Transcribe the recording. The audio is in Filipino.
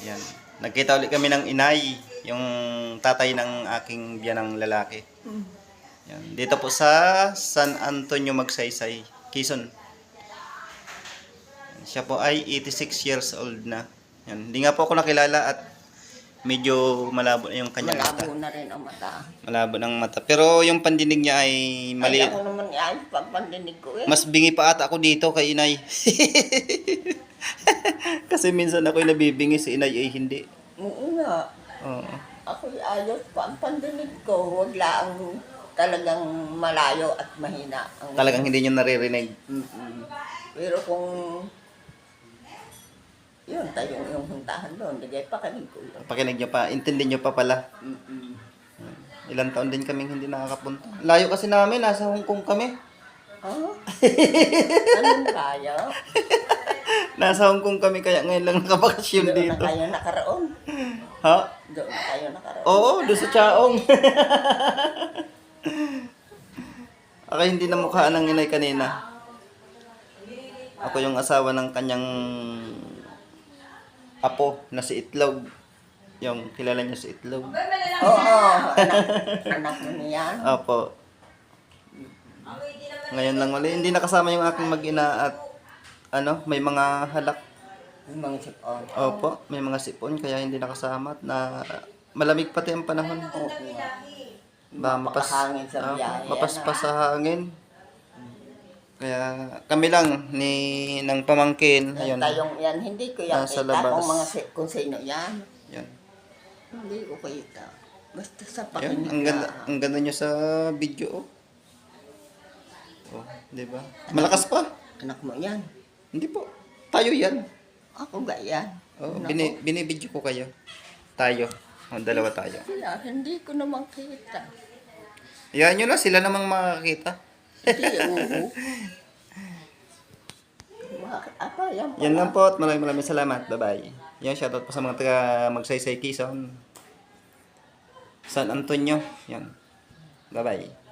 Yan. Nagkita ulit kami ng inay, yung tatay ng aking biyanang lalaki. Yan. Dito po sa San Antonio Magsaysay, Quezon. Siya po ay 86 years old na. Yan. Hindi nga po ako nakilala at medyo malabo na yung kanyang mata. Malabo na rin ang mata. Malabo ng mata. Pero yung pandinig niya ay mali. Ay, ako naman ay pandinig ko eh. Mas bingi pa ata ako dito kay inay. Kasi minsan ako'y nabibingi, si inay ay hindi. Oo nga. Oo. Ako ayos pa ang pandinig ko. Huwag lang talagang malayo at mahina. Talagang hindi niyo naririnig. Mm-mm. Pero kung yun, tayo yung huntahan doon. Digay pa kami ko yun. Pakinig niyo pa, intindi niyo pa pala. Mm-mm. Ilang taon din kaming hindi nakakapunta. Layo kasi namin, nasa Hong Kong kami. Oh? Anong kaya? Nasa Hong Kong kami kaya ngayon lang nakabakasyon Doon na dito. kayo nakaroon. Ha? Doon na kayo nakaroon. Oo, doon sa Chaong. Okay, hindi na mukha ng inay kanina. Ako yung asawa ng kanyang apo na si Itlog. Yung kilala niyo si Itlog. Oo, anak mo niyan. Apo. Ngayon lang wala. Hindi nakasama yung aking mag-ina at may mga halak. Yung mga sipon. Opo, may mga sipon kaya hindi nakasama at malamig pati ang panahon. Oo. Mapashangin sa biyaya. mapaspas sa hangin. Kaya kami lang ng pamangkin. Ayun. Ayun. Tayong yan, hindi ko yan Nasa kita labas. kung sino yan. Yan. Hindi ko kita. Basta sa Yan. pakinig Ang ganda niyo sa video. Oh, di ba? Malakas pa. Anak mo yan. Hindi po. Tayo yan. Ako ga yan. Oh, Anak ko. binibidyo ko kayo. Tayo. Dalawa tayo. Sila, hindi ko naman kita. Yan nyo na, sila namang makakita. Hindi, oo. Apa, yan pala. Yan lang po at maraming salamat. Bye-bye. Yan, shoutout po sa mga taga Magsaysay Quezon. San Antonio. Yan. Bye-bye.